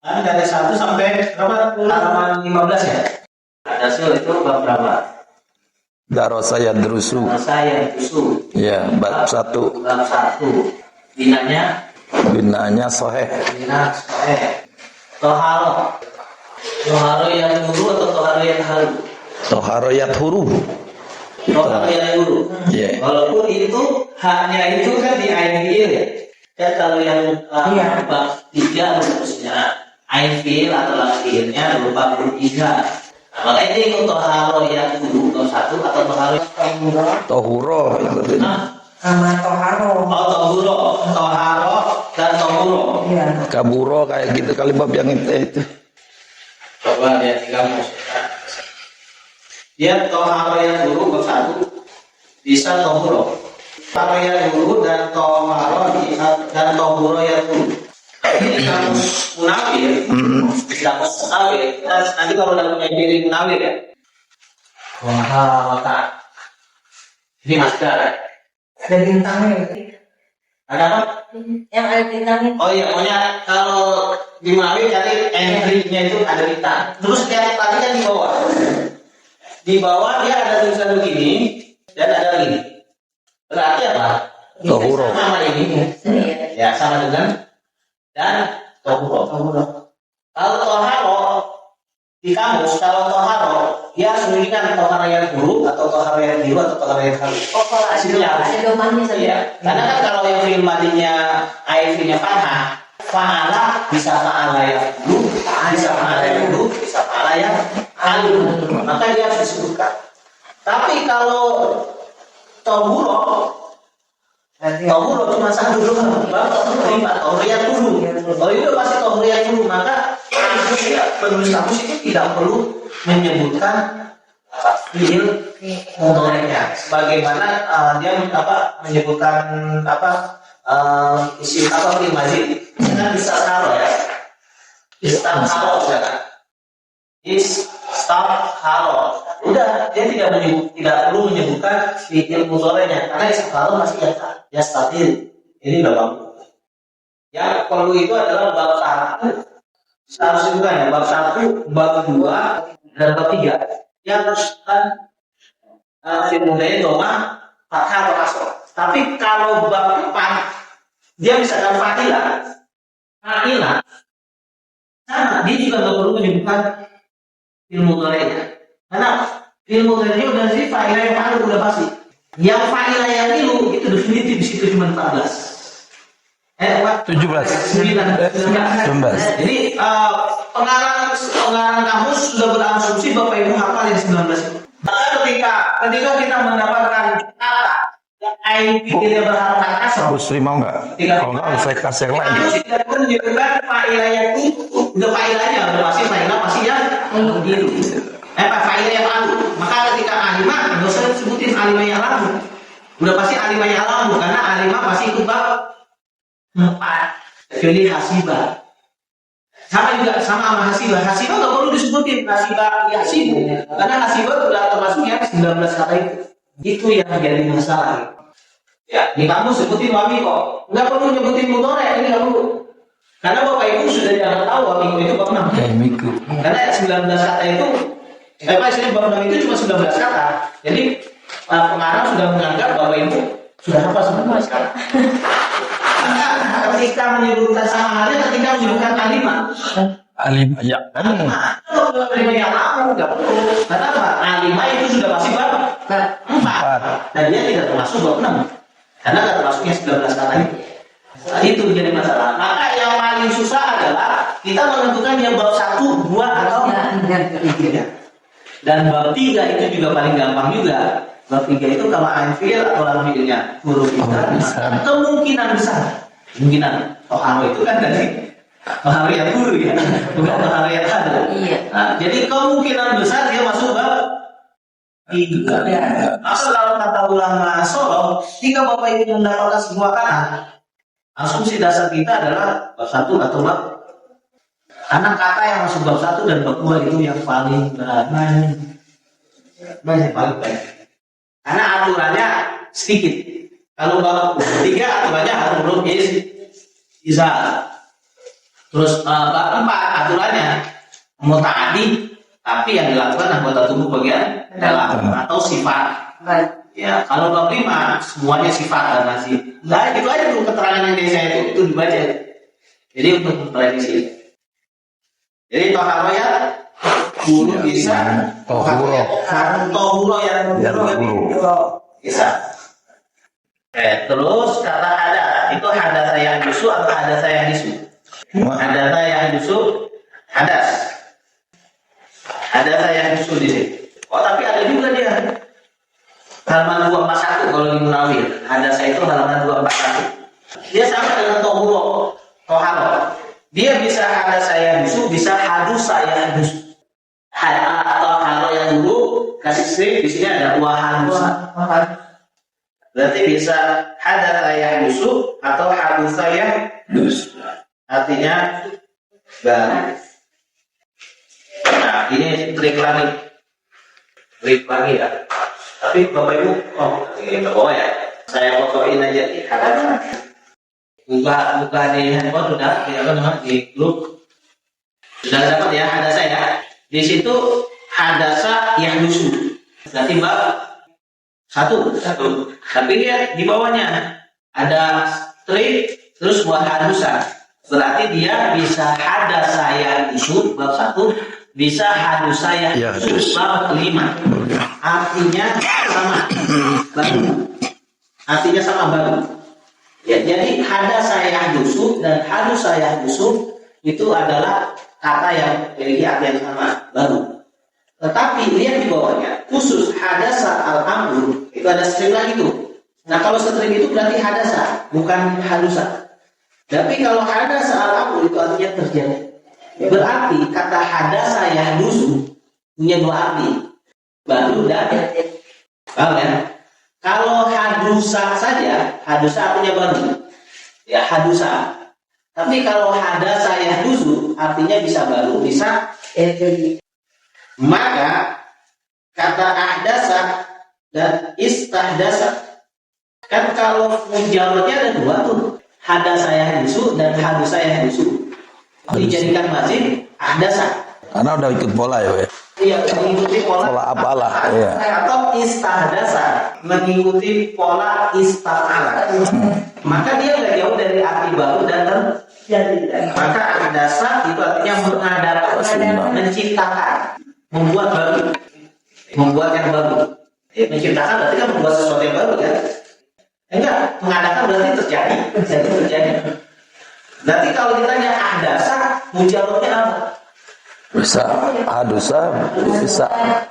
Kan dari 1 sampai berapa? Halaman 15 ya. Ada itu bab berapa? Darasa yadrusu. Darasa yadrusu. Ya, bab 1. Bab 1. Binanya? Binanya sahih. Bina sahih. Toharo. Toharo yang huru atau toharo yang haru? Toharo yadhuru. Toharo yang huru. Yeah. Walaupun itu hanya itu kan di ain fiil ya. Dan kalau yang bab 3 rumusnya ain fiil atau lam fiilnya berupa huruf 3. Maka ini ikut toharo yang huru atau 1 atau toharo Tohuro yang kedua. Sama toharo. Oh, toharo dan tohuro. Iya. Kaburo kayak gitu kali bab yang itu. Coba lihat di kamus. Dia toharo yang huru bab 1 bisa tohuro. Toharo yang huru dan toharo dan tohuro yang huru. Ini kamus munawir. Kamus munawir. Nanti kalau udah punya diri munawir ya. Wah, ini masker. Ada bintangnya. Ada apa? Yang ada bintangnya. Oh iya, pokoknya kalau di munawir cari entry-nya itu ada bintang. Terus lihat tadi kan di bawah. Di bawah dia ada tulisan begini dan ada begini. Berarti apa? Tohuro. Sama ini. Ya, sama dengan dan tohuro. Kalau toharo di kamus, kalau toharo dia harus memiliki toharo yang huru atau toharo yang biru atau toharo yang halu. Oh, kalau ada domannya saja. Iya. Karena kan kalau yang fi'il madinya aif-nya fathah, fa'ala bisa fa'ala yang huru, bisa fa'ala yang huru, bisa fa'ala yang halu. Maka dia harus disebutkan. Tapi kalau tohuro cuma satu doang, tohuro yang huru. Kalau itu pasti tohuro yang huru, maka penulis kamus itu tidak perlu menyebutkan fiil mudhari'nya. Sebagaimana dia menyebutkan isim fiil madhi. Kan istaghfaro ya. Istaghfaro kan. Istaghfaro. Udah, dia tidak perlu menyebutkan fiil mudhari'nya karena istaghfaro masih yastaghfir. Ini udah bagus. Yang perlu itu adalah bab 1. Harus juga ya, bab 1, bab 2, dan bab 3. Yang kan fi'il mudhari doma fathah atau kasroh. Tapi kalau bab 4 dia misalkan fa'ilah sama dia juga nggak perlu menyebutkan fi'il mudhari'nya. Karena fi'il mudhari udah sih fa'ilah yang paling udah pasti. Yang fa'ilah yang dulu itu definitif di situ cuma 14. 17. 19. Jadi pengarang kamus sudah berasumsi Bapak Ibu hafal yang 19 itu. Ketika kita mendapatkan kata yang ain fiilnya berharakat kasroh, Busri mau nggak? Kalau nggak saya kasih yang lain. kamus tidak menunjukkan fa'ilah yang itu. Udah fa'ilahnya, udah pasti fa'ilah pasti yang biru. Fa'ilah yang lalu. Maka ketika alimah, nggak usah disebutin alimah yang lalu. Udah pasti alimah yang lalu karena alimah pasti ikut bab 4. Kecuali hasibah. Sama sama hasibah. Hasibah nggak perlu disebutin hasibah yasibu karena hasibah sudah termasuk yang 19 kata itu. Itu yang menjadi masalah. Ya, di kamu sebutin wami kok. Nggak perlu nyebutin mudhari, ini nggak perlu. Karena Bapak Ibu sudah jangan tahu wami itu bab 6. Karena 19 kata itu istilah bab 6 itu cuma 19 kata. Jadi pengarang sudah menganggap Bapak Ibu sudah hafal semua sekarang. Ketika menyebutkan sama halnya ketika menyebutkan kalimat Ya kan? kalimat yang lama nggak perlu. Karena apa? Kalimat itu sudah pasti bab 4 dan dia tidak termasuk bab 6 karena tidak termasuknya 19 kata itu. Nah, itu menjadi masalah. Maka yang paling susah adalah kita menentukan yang bab 1, 2 atau 3. Dan bab 3 itu juga paling gampang juga. Bab 3 itu kalau anfil atau lam fiilnya huruf kita kemungkinan besar. Kemungkinan toharo itu kan dari toharo yang huru ya, bukan toharo yang halu. Iya. Nah, jadi kemungkinan besar dia masuk bab 3. Maka kalau kata ulama Solo, jika Bapak Ibu mendapatkan sebuah kata, asumsi dasar kita adalah bab 1 atau bab, karena kata yang masuk bab 1 dan bab 2 itu yang paling banyak. Karena aturannya sedikit. Kalau bab 3 aturannya harus huruf izah. Terus bab 4 aturannya muta'addi, tapi yang dilakukan anggota tubuh bagian dalam atau sifat. Ya, kalau bab 5 semuanya sifat dan nasib. Nah, itu aja tuh keterangan yang dari saya itu dibaca. Jadi untuk memprediksi. Jadi toharo ya guru bisa tohuro yang bisa. Terus kata ada itu hadasa yang dusu atau hadasa yang disu. Hadasa yang dusu hadas. Hadasa yang dusu di sini. Oh tapi ada juga dia. Halaman 241 kalau di Munawir. Hadasa itu halaman 241. Dia sama dengan tohuro. Dia bisa hadasa yang dusu, bisa hadusa yang dusu. Atau halo yang dulu kasih strip di sini ada wahadusa. Berarti bisa hadasa yang dusu atau hadusa yang dus. Artinya baru. Nah ini trik lagi ya. Tapi Bapak Ibu, ini ya. Saya fotoin aja nih. Buka di handphone sudah, di grup sudah dapat ya hadasa ya. Di situ hadasa yang dusu. Berarti bab satu. Tapi lihat di bawahnya ada trik terus buat hadusa. Berarti dia bisa hadasa yang dusu bab 1, bisa hadusa yang dusu bab 5. Artinya sama. Artinya sama baru. Ya, jadi hadasa yang dusu dan hadusa yang dusu itu adalah kata yang memiliki arti yang sama baru. Tetapi lihat di bawahnya khusus hadasa al-amru itu ada strip lagi tuh. Nah kalau strip itu berarti hadasa bukan hadusa. Tapi kalau hadasa al-amru itu artinya terjadi. Berarti kata hadasa yang dusu punya dua arti baru dan paham ya? Kalau hadusa saja, hadusa artinya baru. Ya, hadusa. Tapi kalau hadasa yang dusu artinya bisa baru, bisa maka kata ahdasa dan istahdasa kan kalau mujarradnya ada dua tuh, hadasa yang dusu dan hadusa yang dusu. Dijadikan mazid ahdasa. Karena udah ikut pola ya. Iya, mengikuti pola apalah ya. Atau istahdasa, mengikuti pola istafala. Maka dia nggak jauh dari arti baru dan terjadi. Maka ahdasa itu artinya mengadakan, menciptakan, membuat baru, membuat yang baru. Menciptakan berarti kan membuat sesuatu yang baru kan? Enggak, mengadakan berarti terjadi. Berarti kalau ditanya ahdasa, mujarradnya apa? Bisa hadusa,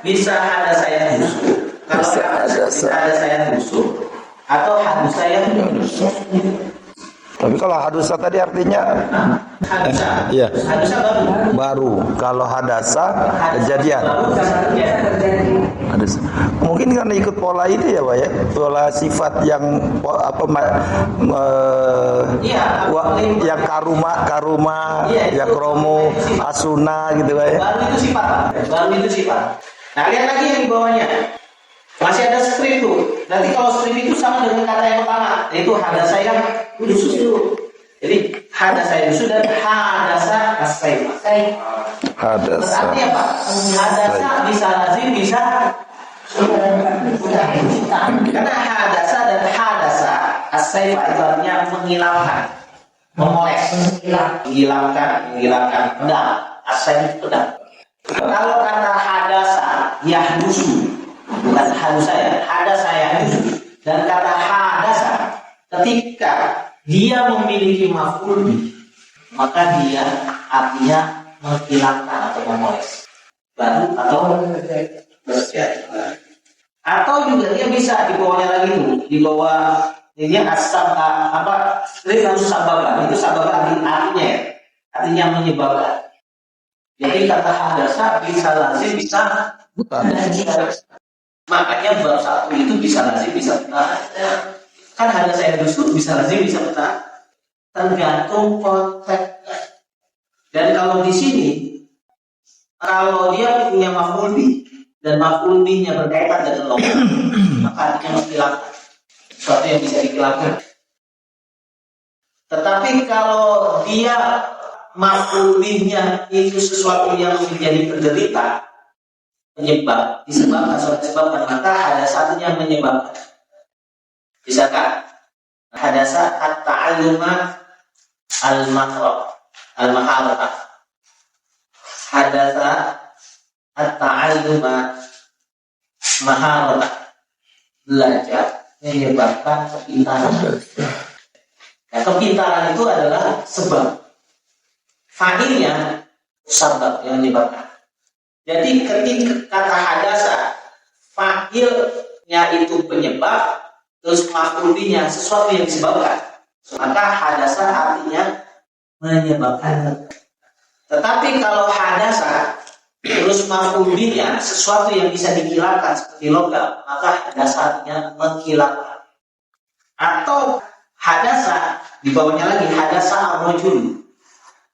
bisa hadasa yang dusu. Kalau hadasa yang dusu atau hadusa yang dusu. Tapi kalau hadusa tadi artinya hadusa. Iya. Hadusa baru. Kalau hadasa kejadian. Hadusa. Mungkin karena ikut pola itu ya, Pak ya. Pola sifat yang yang karuma, ya kromo, asuna gitu Pak ya. Baru itu sifat. Nah, lihat lagi yang di bawahnya. Masih ada strip tuh. Nanti kalau strip itu sama dengan kata yang pertama, yaitu hadasa yang dusu dulu. Jadi hadasa yang dusu dan hadasa as-sayf. Hadasa. Berarti apa? Hadasa bisa lazim, bisa karena hadasa dan hadasa as-sayf itu artinya menghilangkan, memoles, menghilangkan pedang. As-sayf pedang. Kalau kata hadasa yahdusu, bukan hadusa ya, hadasa yahdusu, dan kata hadasa ketika dia memiliki maf'ul bih, maka dia artinya menghilangkan atau memoles baru atau juga dia bisa di bawahnya lagi tuh, di bawah ini asam harus sababa, itu sababa artinya ya, artinya menyebabkan. Jadi kata hadasa bisa lazim, bisa bukan. Makanya bab 1 itu bisa lazim, bisa bukan. Kan hadasa yang dusu bisa lazim, bisa bukan. Tergantung konteksnya. Dan kalau di sini, kalau dia punya maf'ul bih dan maf'ul bihnya berkaitan dengan logam, maka artinya mesti lakukan sesuatu yang bisa dilakukan. Tetapi kalau dia maf'ulnya itu sesuatu yang menjadi penderita, penyebab, disebabkan, maka hadasatnya menyebabkan. Misalkan hadasa at-ta'alluma al-maharata, hadasa at-ta'alluma maharata, belajar menyebabkan kepintaran. Nah, kepintaran itu adalah sebab, fa'ilnya sabab yang menyebabkan. Jadi ketika kata hadasa, fa'ilnya itu penyebab, terus maf'ulnya sesuatu yang disebabkan, maka hadasa artinya menyebabkan. Tetapi kalau hadasa terus maf'ulnya sesuatu yang bisa dikilakan seperti logam, maka hadasa artinya mengkilakan. Atau hadasa di bawahnya lagi hadasa ar-rajul.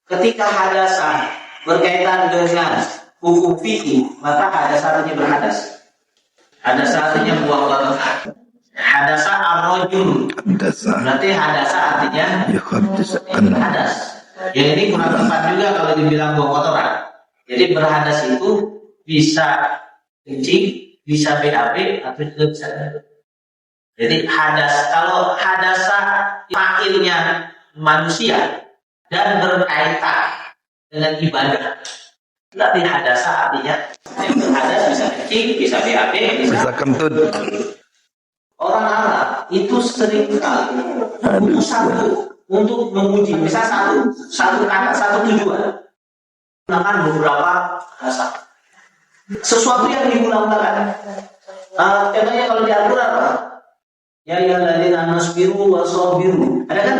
Ketika hadasa berkaitan dengan hukum fikih, maka hadasa artinya berhadas. Hadasa artinya buang kotor. Hadasa ar-rajul. Berarti hadasa artinya berhadas. Yang ini kurang tepat juga kalau dibilang buang kotoran. Jadi berhadas itu bisa kencing, bisa BAB, atau juga bisa. Jadi hadas, kalau hadasa fa'ilnya manusia dan berkaitan dengan ibadah, berarti hadasa artinya hadas bisa kencing, bisa BAB, bisa kentut. Orang Arab itu sering kali butuh satu untuk menguji, misalnya satu kata, satu tujuan, menggunakan beberapa bahasa, sesuatu yang diulang-ulangkan. Contohnya kalau di Al-Quran, ya ayyuhalladzina amanu sabiru wasabiru, ada kan?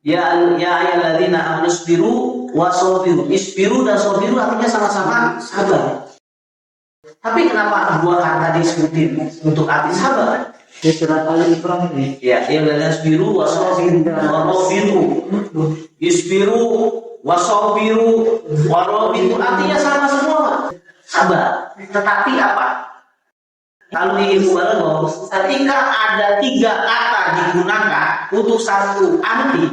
Ya ayyuhalladzina amanu sabiru wasabiru. Isbiru dan sabiru artinya sama-sama sabar. Tapi kenapa dua kata disebutin untuk arti sabar? Di surat Al-Imran ini. Ya, ayyuhalladzina sabiru wasabiru. Isbiru wasabiru warabitu artinya sama semua, sabar. Tetapi apa? Kalau di ilmu balaghah, ketika ada tiga kata digunakan untuk satu arti,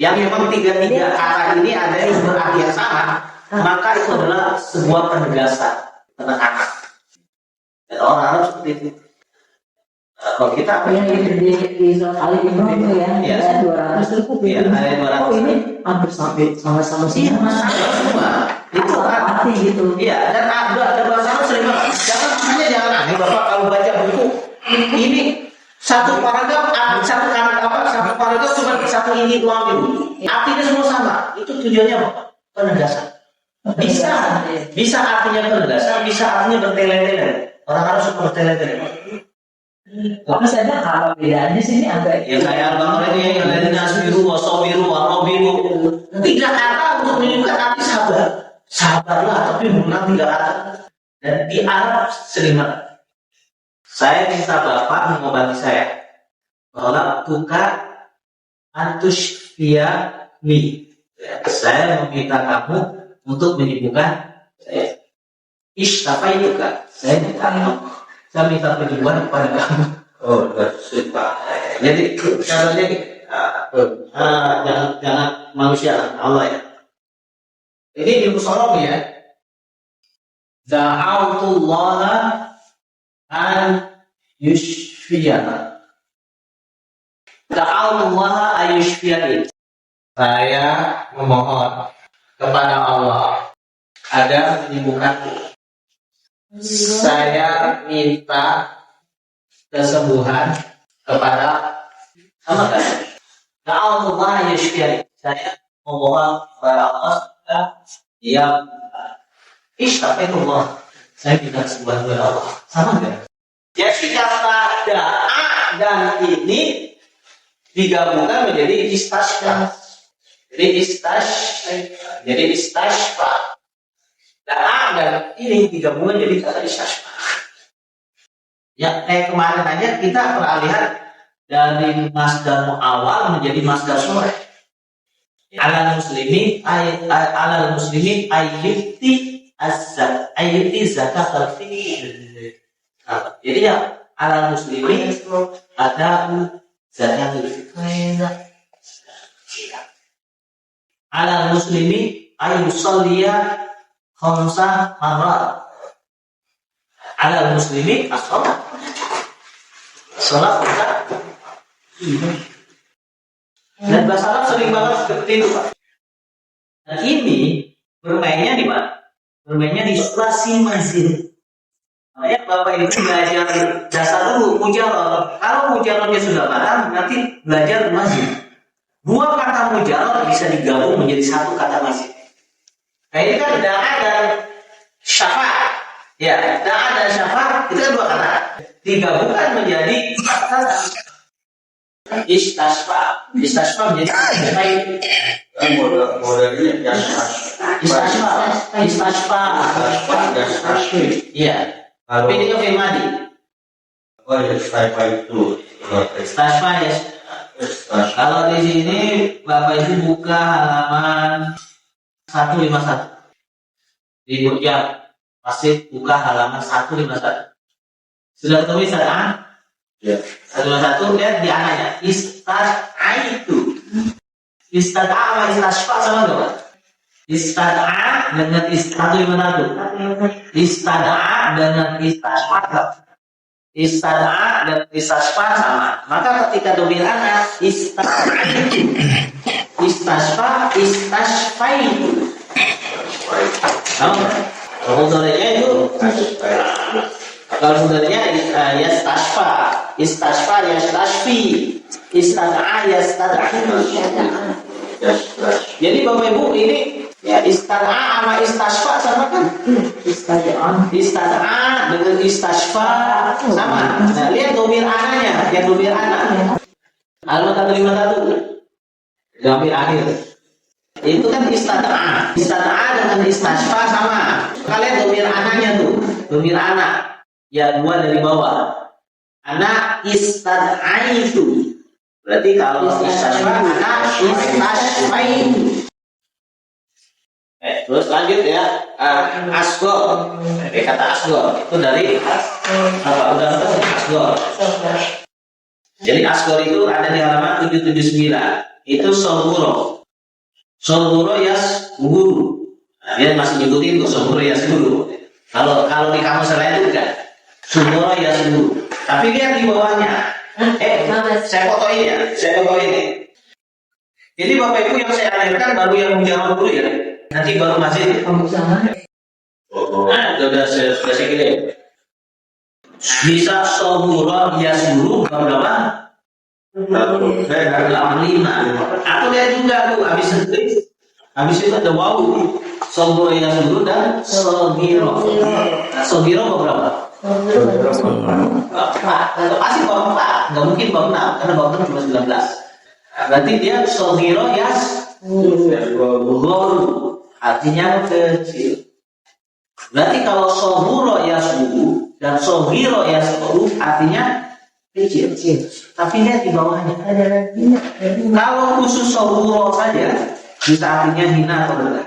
yang memang tiga kata ini ada yang berarti yang sama, maka itu adalah sebuah penegasan, penekanan. Dan orang Arab seperti itu. Kalau kita Yang di surat Al-Imran itu ya, Iya. ayat 200 itu. Iya, ayat 200. Oh ini hampir sama-sama sama semua. Itu arti gitu. Iya, dan ada bahasa sering banget. Jangan aneh Bapak kalau baca buku ini satu paragraf cuma satu ini doang itu. Artinya semua sama. Itu tujuannya apa? Penegasan. Bisa artinya penegasan, bisa artinya bertele-tele. Orang harus bertele-tele. Tapi saya kalau bedanya sini agak Ya kayak Al-Baqarah ini yang ada nasbiru wasabiru warabiru. Tiga kata untuk menunjukkan arti sabar. Sabarlah, tapi menggunakan tiga kata. Dan di Arab sering banget. Saya minta Bapak mengobati saya. Bahwa tukar antushfiyani. Saya meminta kamu untuk menyembuhkan saya. Ishtafaituka. Saya minta kamu. Saya minta penyembuhan kepada kamu. Oh, sumpah. Jadi caranya jangan manusia, Allah ya. Ini ilmu sorong ya. Da'autullaha an yushfiyana. Da'autullaha an yushfiyani. Saya memohon kepada Allah agar menyembuhkanku. Saya minta kesembuhan kepada sama kan? Da'autullaha yushfiyani. Saya memohon kepada Allah dia istaghfirullah. Saya minta kesembuhan kepada Allah. Sama kan? Jadi kata da'a dan ini digabungkan menjadi istashfa. Jadi istashfa. Da'a dan ini digabungkan jadi kata istashfa. Ya, kayak kemarin aja kita peralihan dari masdar mu'awal menjadi masdar sore. Alal muslimin ayyuti zakat al-fitr. Jadi ya alal muslimin ada zakat al-fitr. Ala muslimi ayusalliya khamsa marrat. Ala muslimi as-salat. Salat kita. Dan bahasa Arab sering banget seperti itu, Pak. Nah ini bermainnya di mana? Bermainnya di situasi masjid. Makanya Bapak itu belajar dasar dulu, mujarrad. Kalau mujarradnya sudah matang, nanti belajar masjid. Dua kata mujarrad bisa digabung menjadi satu kata masjid. Nah ini kan da'a dan syafa'. Ya, da'a dan syafa' itu kan dua kata. Digabungkan menjadi kata istasfa. Istasfa menjadi Modalnya istasfa. Iya. Tapi ini kan firmadi. Oh ya, saya itu. Istasfa ya. Kalau di sini Bapak itu buka halaman 151. Di ya pasti buka halaman 151. Sudah ketemu Istasfa? Ya. 151 lihat di anaknya. Istasfa itu. Istasfa sama istasfa sama enggak, Pak? Istada'a dengan istadu gimana tuh? Istada'a dengan istasfa. Istada'a dan istasfa sama. Maka ketika domir anak istada'a itu, istasfa, istasfaitu. Tahu nggak? Kalau saudaranya itu, kalau saudaranya yastasfa, istasfa yastasfi, istada'a yastada'a. Jadi Bapak Ibu ini ya istada'a sama istasfa sama kan? Istada'a dengan istasfa sama. Nah lihat domir anaknya, yang domir anak. Halaman 151. Domir akhir. Itu kan istada'a. Istada'a dengan istasfa sama. Kalian domir anaknya tuh, domir anak. Ya dua dari bawah. Anak istada'a itu. Berarti kalau istasfa anak istasfain. Terus lanjut ya, asgor. Kata asgor itu dari apa? Udah asgor. Jadi asgor itu ada di halaman 779. Itu soburo. Soburo yas guru. Nah, dia masih nyebutin tuh soburo yas guru. Kalau di kamus lain itu enggak. Soburo yas guru. Tapi lihat di bawahnya. Saya fotoin ya. Jadi Bapak Ibu yang saya alirkan baru yang menjawab dulu ya. Nanti baru masih. Nah, sudah saya kirim. Bisa soburo yas guru berapa? 85. Aku lihat juga tuh habis itu ada waw. Soburo yas guru dan sogiro. Sogiro berapa? Pasti bab 4, nggak mungkin bab 6 karena bab 6 cuma 19. Berarti dia sogiro yas guru, artinya kecil. Berarti kalau sogiro yas guru dan sogiro yas guru artinya kecil. Tapi lihat di bawahnya. Kalau khusus sogiro saja bisa artinya hina atau rendah.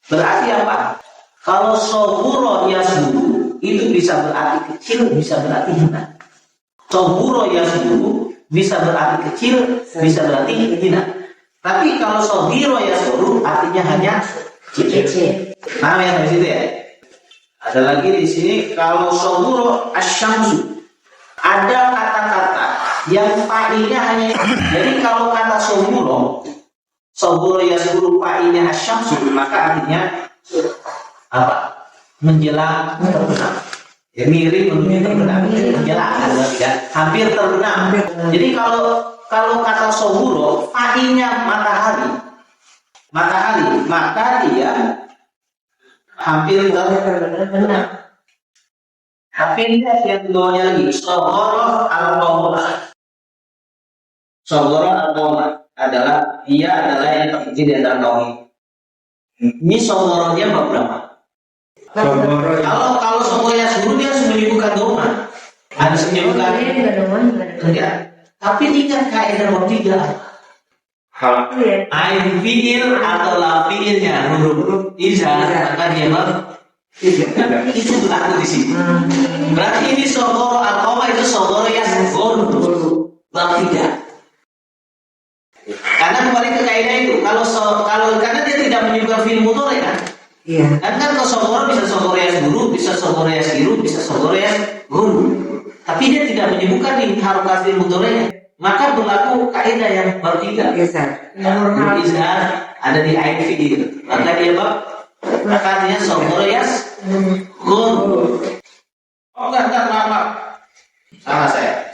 Berarti apa? Kalau sogiro yas guru itu bisa berarti kecil, bisa berarti hina. Soburo yasguru bisa berarti kecil, bisa berarti hina. Tapi kalau sobiro yasguru artinya hanya kecil. Nah ya di situ ya. Ada lagi di sini kalau soburo asyamsu. Ada kata-kata yang fa'inya hanya. Jadi kalau kata soburo yasguru fa'inya asyamsu, maka artinya apa? Menjelang terbenam. Ya mirip menuju terbenam. Menjelang ya, hampir terbenam. Jadi kalau kata soburo, fa'inya matahari, maka dia hampir terbenam. Hampir yang keduanya lagi soboro al-qawma. Soboro al-qawma adalah dia adalah yang terkecil di antara kaum. Ini soboronya berapa? Kalau semuanya suruh dia harus menyebutkan doma. Harus menyebutkan enggak. Tapi tidak kaidah waktu ain fiil atau la fiilnya huruf izah maka dia itu berlaku di sini. Berarti ini sogoro al-qawma itu sogoro yang gor bab 3. Karena kembali ke kaidah itu, kalau karena dia tidak menyebutkan fi'il mudhari kan? Iya. Kan kalau sogoro bisa sogoro ya guru, bisa sogoro ya siru, bisa sogoro ya guru. Tapi dia tidak menyebutkan di harokat fi'il mudhari'nya. Maka berlaku kaidah yang baru tiga. Geser. Izhar ada di ain fi'il. Maka dia maka artinya sogoro ya guru. Oh enggak, maaf. Sama saya.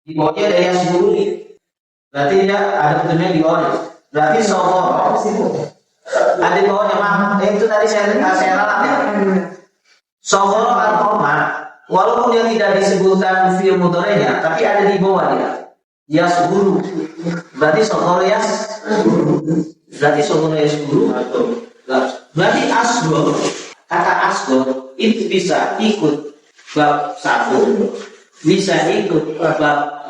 Di bawahnya ada yang guru nih. Berarti dia ada bentuknya di bawahnya. Berarti sogoro. Ada di bawahnya maaf. Itu tadi saya ralat ya. Sogoro al-koma, walaupun dia tidak disebutkan fi'il mudhari'nya, tapi ada di bawah dia. Yasguru. Berarti sogoro yasguru. Berarti sogoro yasguru. Berarti asgor. Kata asgor itu bisa ikut bab 1, bisa ikut bab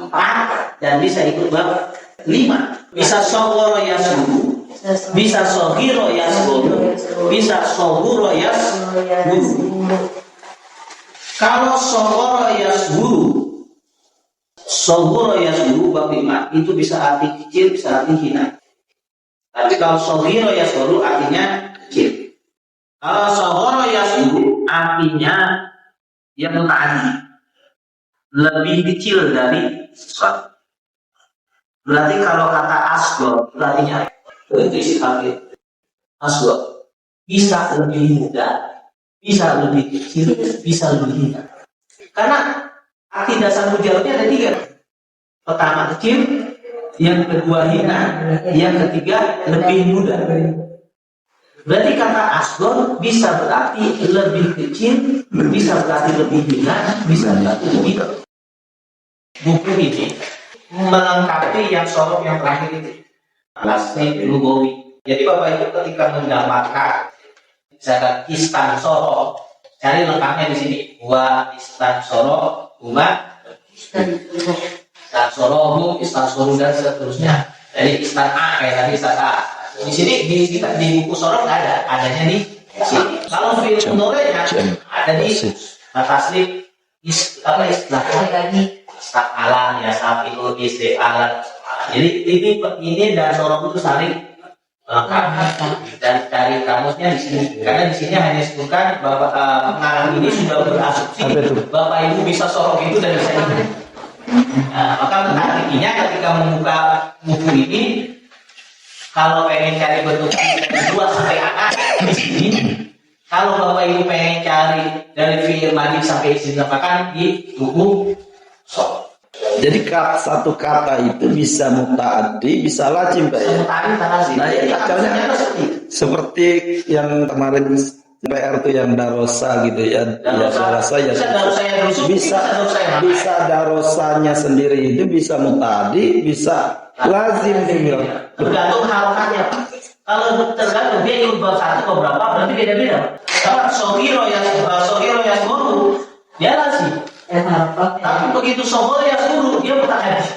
4, dan bisa ikut bab 5. Bisa sogoro yasguru, bisa sogiro yasguru, bisa soguro yasguru. Kalau sogoro yasguru bab 5 itu bisa arti kecil, bisa arti hina. Tapi kalau sogiro yasguru artinya kecil. Kalau sogoro yasguru artinya yang muta'addi, lebih kecil dari sesuatu. Berarti kalau kata asgor artinya itu isi kafir. Asgor bisa lebih muda, bisa lebih kecil, bisa lebih hina. Karena arti dasar mujarabnya ada 3. Pertama kecil, yang kedua hina, yang ketiga lebih muda. Berarti kata asgor bisa berarti lebih kecil, bisa berarti lebih hina, bisa berarti lebih. Buku ini melengkapi yang sorok yang terakhir itu. Asli lugawi. Jadi Bapak Ibu ketika mendapatkan misalkan istan sorok, cari lengkapnya di sini. Istan sorok, istan sorohu, istan sorohu dan seterusnya. Jadi istan A kayak tadi istan A. Di sini di buku sorok nggak ada, adanya di sini. Kalau fi'il mudhari'nya ada di tasrif istilah alam ya safiul isti'alat. Jadi ini dan sorok itu saling lengkap dan cari kamusnya di sini. Karena di sini hanya disebutkan Bapak pengarang ini sudah berasumsi Bapak Ibu bisa sorok itu dan bisa ini. Nah, maka artinya ketika membuka buku ini, kalau pengen cari bentuk 2 sampai anak di sini, kalau Bapak Ibu pengen cari dari fi'il madhi sampai isim kan di buku sorok. Jadi satu kata itu bisa muta'addi, bisa lazim, Pak. Nah, ini akalnya seperti yang kemarin PR itu yang darosa gitu ya. Darosa ya. Bisa darosanya sendiri itu bisa muta'addi, bisa lazim dibilang. Tergantung harokatnya. Kalau tergantung dia ikut bab 1 atau berapa berarti beda-beda. Kalau sogiro yang guru dia lazim. Tapi begitu sogoro ya suruh dia muta'addi.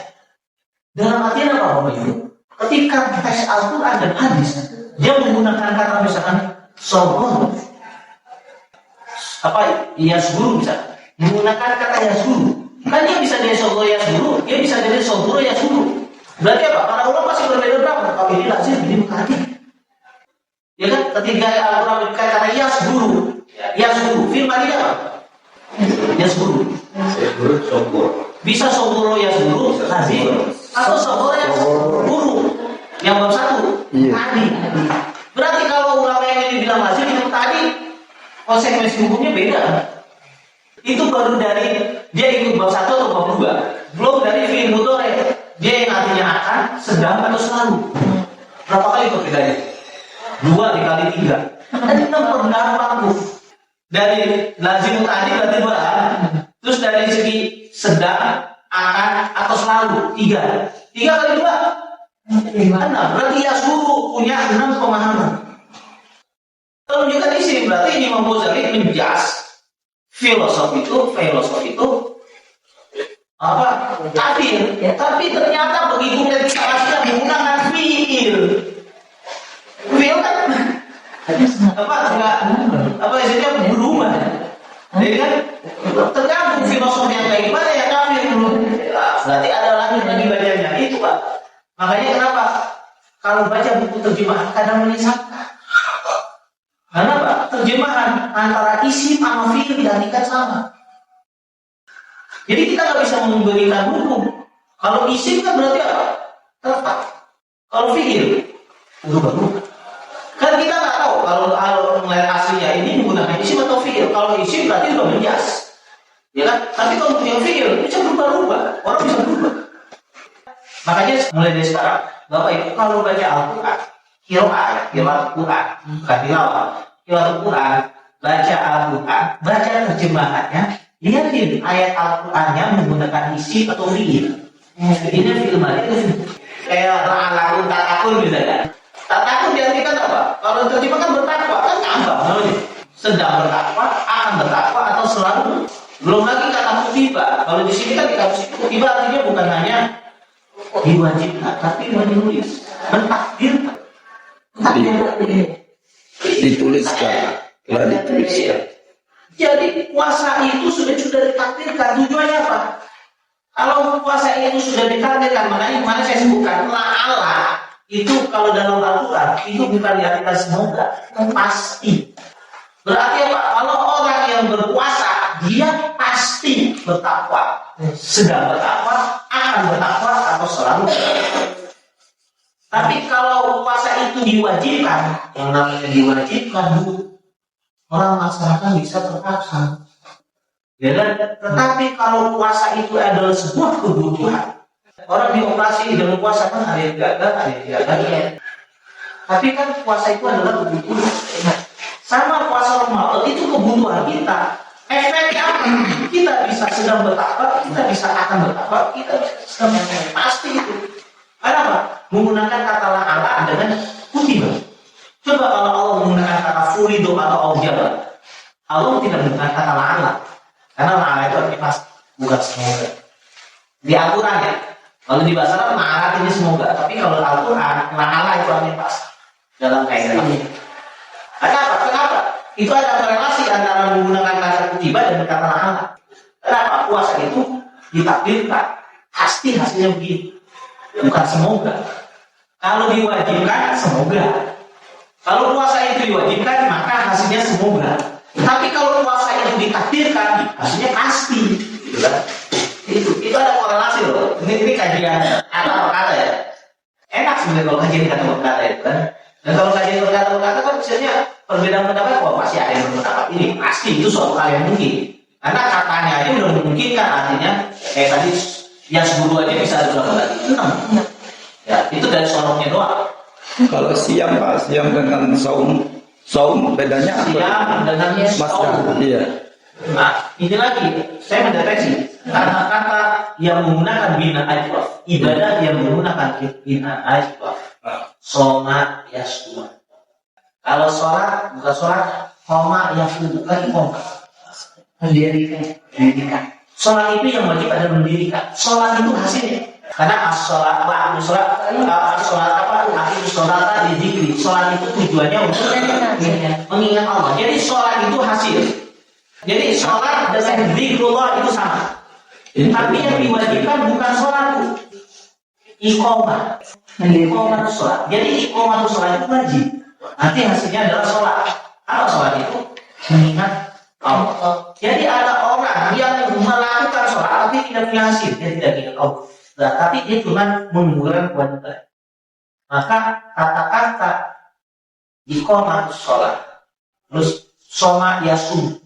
Dalam artian apa Bapak Ibu? Ketika teks Al-Quran dan hadis dia menggunakan kata misalkan sogoro yasguru bisa menggunakan kata yasguru. Kan dia bisa dari sogoro yasguru, dia bisa dari sogoro yasguru. Berarti apa? Para ulama pasti berbeda berapa? Kalau ini lazim, ini muta'addi. Ya kan? Ketika Al-Quran kata yasguru, firman dia apa? Yasguru. Bisa sogoro yasguru lazim atau sogoro yasguru yang bab 1 tadi. Berarti kalau ulama yang ini bilang lazim itu tadi konsekuensi hukumnya beda. Itu baru dari dia ikut bab 1 atau bab 2. Belum dari fi'il mudhari. Dia yang artinya akan, sedang atau selalu. Berapa kali perbedaannya? 2 dikali 3. Ada 6 pendapat. Dari lazim tadi berarti 2. Terus dari segi sedang, akan, atau selalu 3. 3 kali 2 6. Berarti yasguru punya 6 pemahaman. Kalau juga di sini berarti ini Imam Ghazali menjas filosofi itu apa? Tabir. Tapi ternyata begitu ketika aslinya menggunakan fiil. Fiil kan istilahnya berubah. Jadi kan tergantung filosofi yang kayak gimana ya kafir. Berarti ada lagi bacanya itu Pak. Makanya kenapa cara menyesatkan. Karena apa? Terjemahan antara isim sama fiil diartikan sama. Jadi kita nggak bisa memberikan hukum. Kalau isim kan berarti apa? Tetap. Kalau fiil berubah-ubah. Kan kita nggak tahu kalau nilai aslinya ini menggunakan isim atau fiil. Kalau isim berarti udah menjas, ya kan? Tapi kalau yang fiil bisa berubah-ubah, orang bisa berubah. Makanya mulai dari sekarang, Bapak Ibu kalau baca Al-Quran, qiraat Quran, bukan tilawah, qiraat Quran, baca Al-Quran, baca terjemahannya, lihatin ayat Al-Qurannya menggunakan isim atau fiil. Ini fiil mati, kayak la'alakun takun misalnya. Takut diartikan apa? Kalau terjemahkan bertakwa kan gampang namanya. Sedang bertakwa, akan bertakwa atau selalu. Belum lagi kata kutiba. Kalau di sini kan kita kutiba artinya bukan hanya diwajibkan, tapi menulis, mentakdirkan. Dituliskan, telah dituliskan. Jadi puasa itu sudah ditakdirkan. Tujuannya apa? Kalau puasa itu sudah ditakdirkan, makanya kemarin saya sebutkan la'ala. Itu kalau dalam Al-Quran itu bukan diartikan semoga, pasti. Berarti apa? Kalau orang yang berpuasa dia pasti bertakwa, sedang bertakwa, akan bertakwa atau selalu. Tapi kalau puasa itu diwajibkan, yang namanya diwajibkan orang melaksanakan bisa terpaksa. Ya kan? Tetapi kalau puasa itu adalah sebuah kebutuhan. Orang dioperasi dengan puasa kan ada yang gagal, ada yang gagal. Tapi kan puasa itu adalah kebutuhan. Sama puasa Ramadan itu kebutuhan kita. Efeknya apa? Kita bisa sedang bertakwa, kita bisa akan bertakwa, kita bisa sedang pasti itu. Kenapa? Menggunakan kata la'ala dengan kutiba. Coba kalau Allah menggunakan kata furido atau aujaba, Allah tidak menggunakan kata la'ala. Karena la'ala itu artinya pasti, bukan semoga. Di Al-Quran ya. Kalau di bahasa Arab ma'arat ini semoga, tapi kalau Al-Quran la'ala itu artinya pas dalam kaidah ini. Kenapa? Itu ada korelasi antara menggunakan kata kutiba dan kata la'ala. Kenapa? Puasa itu ditakdirkan, pasti hasilnya begitu, bukan semoga. Kalau diwajibkan semoga. Kalau puasa itu diwajibkan maka hasilnya semoga. Tapi kalau puasa itu ditakdirkan hasilnya pasti, gitu kan? Itu ada korelasi loh. Ini kajian kata-kata ya. Enak sebenarnya kalau kajian kata-kata itu kan. Dan kalau kajian kata-kata kan misalnya perbedaan pendapat, pasti ada yang berpendapat ini pasti itu suatu hal yang mungkin. Karena katanya aja udah memungkinkan, artinya kayak tadi yang sebelum aja bisa ada berapa tadi? 6. Ya itu dari sorongnya doang. Kalau siang Pak, siang dengan saum bedanya apa? Siang dengan saum. Iya. Nah, ini lagi saya mendeteksi kata-kata yang menggunakan bina ajwaf, ibadah yang menggunakan bina ajwaf. Soma yasuma. Kalau sholat bukan sholat, koma yasuma lagi koma. Mendirikan. Sholat itu yang wajib ada mendirikan. Sholat itu hasilnya. Karena sholat di zikri. Sholat itu tujuannya untuk mengingat Allah. Jadi sholat itu hasil. Jadi sholat dengan zikrullah itu sama. Tapi yang diwajibkan bukan sholat itu, iqamah. Iqamah itu sholat. Jadi iqamah itu sholat itu wajib. Nanti hasilnya adalah sholat. Apa sholat itu? Mengingat Allah. Jadi ada orang yang melakukan sholat tapi tidak punya hasil, dia tidak ingat Allah. Nah, tapi dia cuma mengumpulkan kewajiban. Maka kata-kata iqamah itu sholat. Terus soma yasum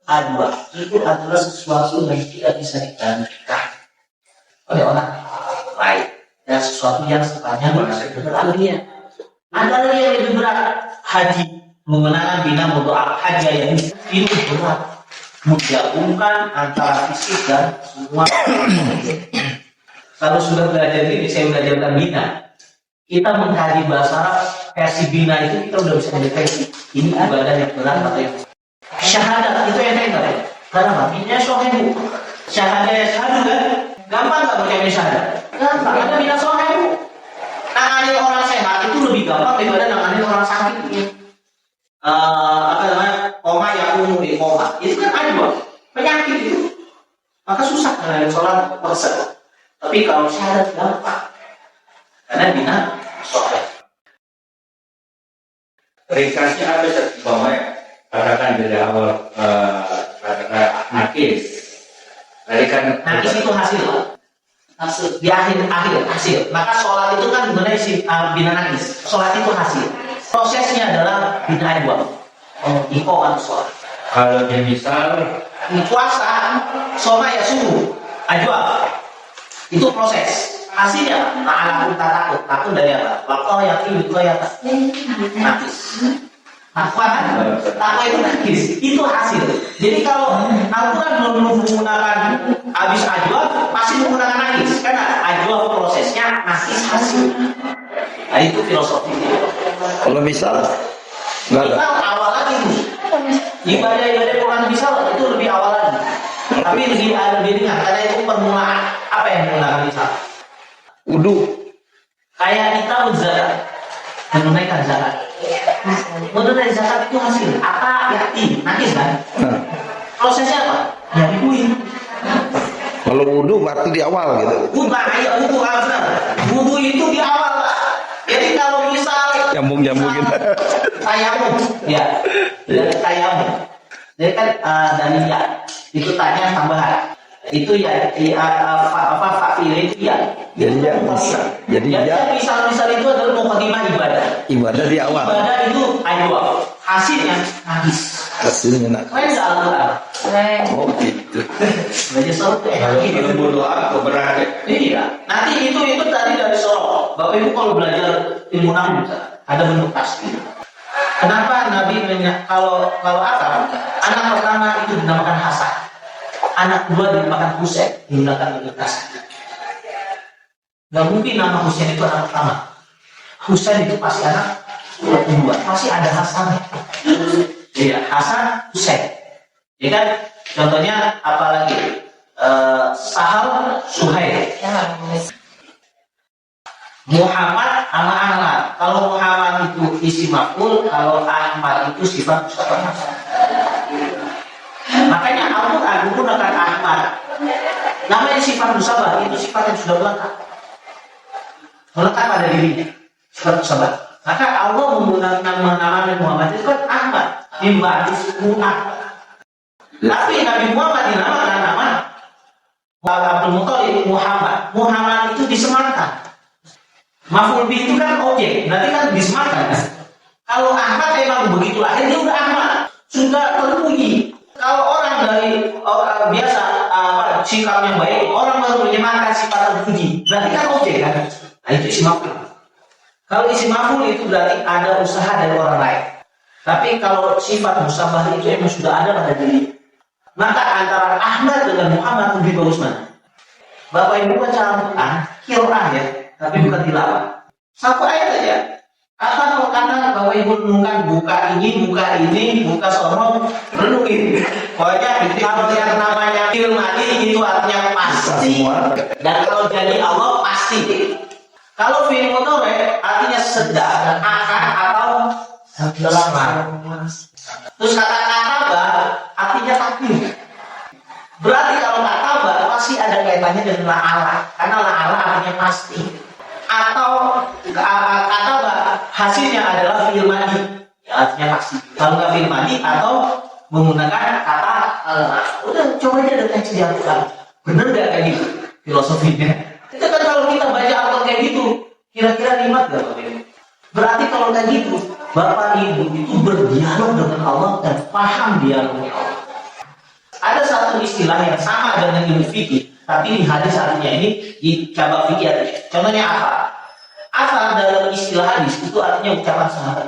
adwa itu adalah sesuatu yang tidak bisa digantikan oleh orang lain dan sesuatu yang sifatnya berat. Ada lagi yang lebih berat, haji, mengenang bina berdoa haji yang itu berat, menggabungkan antara fisik dan semua. Kalau sudah belajar ini, saya belajar tentang bina, kita mengkaji bahasa Arab versi bina itu kita udah bisa mendeteksi ini ibadah yang berat atau yang syahadat itu yang enggak. Karena bina sohebu, syahadat ya syahadu kan, gampang nggak baca syahadat? Gampang. Ada bina sohebu, nanganin orang sehat itu lebih gampang daripada nanganin orang sakit. Apa namanya, koma yang umum di koma itu kan ada penyakit itu, maka susah karena sholat persen. Tapi kalau syahadat gampang, karena bina sohebu. ringkasnya apa sih? Katakan dari awal katakan nakis. Tadi kan Nakis itu hasil. Di akhir hasil. Maka sholat itu kan mengenai bina nakis. Sholat itu hasil. Prosesnya adalah bina dua. Iko kan sholat. kalau dia misal Puasa, soma ya subuh, ajwa. Itu proses. Hasilnya, ta'ala tak takut. Takut dari apa? Waktu yakin, nakis. Takwa kan? Takwa itu nakis. Itu hasil. Jadi kalau Al-Quran belum menggunakan habis ajwa, pasti menggunakan nakis. Karena ajwa prosesnya, nakis hasil. Nah itu filosofi. Kalau misal nggak ada. Kita awal lagi ibadah Quran misal itu lebih awal lagi. Tapi lebih ringan karena itu permulaan. Apa yang menggunakan misal? Wudu. Kayak kita zakat, menunaikan zakat. Menunaikan zakat itu hasil. Apa yakti, nakis kan? Nah, Prosesnya apa? Ya dibuin. kalau wudu berarti di awal gitu. Wudu itu di awal. Jadi kalau misal Nyambung-nyambungin. tayamum, ya, tayamum. Jadi kan dari ya itu tanya tambahan. Itu ya apa fakir itu ya. Jadi ya bisa. Jadi ya misal itu adalah mukadimah ibadah. ibadah di awal. Ibadah itu ajwa. Hasilnya hadis. Hasilnya nak. Keren nggak Al-Quran? Keren. Oh gitu. Belajar sholat tuh kalau enak. kita berdoa keberatan. Iya. Nanti itu tadi dari sholat. Bapak Ibu kalau belajar ilmu nahwu ada bentuk tasbih. Kenapa Nabi kalau apa? Anak pertama itu dinamakan Hasan. Anak kedua dinamakan Husain, menggunakan bentuk tasbih. Gak mungkin nama Husain itu anak pertama. Husain itu pasti anak kedua. Pasti ada Hasan. Iya, Hasan, Husain. Ya kan? Contohnya apalagi? Sahal, Suhail. Muhammad sama Ahmad. Kalau Muhammad itu isim maf'ul, kalau Ahmad itu sifat musabah. Makanya Al-Quran menggunakan Ahmad. Namanya sifat musabah, itu sifat yang sudah melekat. Melekat pada dirinya. Sifat musabah. Maka Allah menggunakan menamakan Muhammad itu kan Ahmad. Mimba'dis Muhammad. Tapi Nabi Muhammad dinamakan nama Abdul Muthalib Muhammad. Muhammad itu disematkan. Maf'ul bih itu kan objek, nanti kan disematkan kan? Kalau Ahmad memang begitu lahir, dia udah Ahmad, sudah terbunyi. Kalau orang dari orang biasa sikap yang baik, orang baru menyematkan sifat terpuji, berarti kan objek kan? Nah itu isim maf'ul. Kalau isim maf'ul itu berarti ada usaha dari orang lain. Tapi kalau sifat musabah itu memang sudah ada pada diri. Maka antara Ahmad dengan Muhammad lebih bagus mana? Bapak Ibu baca Al-Quran, qiraah ya. Tapi bukan tilawah. Satu ayat aja. Apa karena Bapak Ibu renungkan buka ini, buka sono, renungin. Pokoknya kalau yang namanya firmani itu artinya pasti. Dan kalau jadi Allah pasti. Kalau fi'il mudhari artinya sedang, akan atau lama. Terus kata-kata artinya takdir. Berarti kalau kata pasti ada kaitannya dengan la'ala. Karena la'ala artinya pasti. Atau kata hasilnya adalah fi'il madhi, artinya pasti. Kalau nggak fi'il madhi atau menggunakan kata udah coba aja deteksi di Al-Quran. Bener nggak kayak gitu filosofinya? Itu kan kalau kita baca Al-Quran kayak gitu, kira-kira nikmat nggak Bapak Ibu? Berarti kalau kayak gitu, Bapak Ibu itu berdialog dengan Allah dan paham dialognya Allah. Ada satu istilah yang sama dengan ilmu fikih, tapi di hadis artinya ini di cabang fikih artinya. Contohnya apa? Asal dalam istilah hadis itu artinya ucapan sahabat.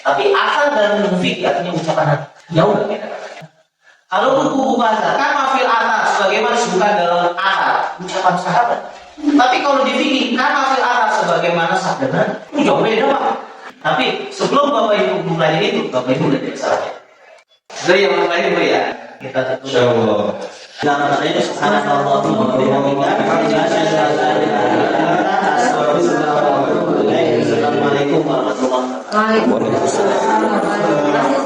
Tapi asal dalam ilmu fikih artinya ucapan hati. Ya udah beda. Kalau buku bahasa kan mafil atas sebagaimana disebutkan dalam asal ucapan sahabat. Tapi kalau di fikih kan mafil atas sebagaimana sabda jauh beda Pak. Tapi sebelum Bapak Ibu belajar itu, Bapak Ibu belajar salahnya. Jadi yang lain ya. Kita tutup. Dalam saya subhanallah wa bihamdihi Assalamualaikum warahmatullahi wabarakatuh. Waalaikumsalam.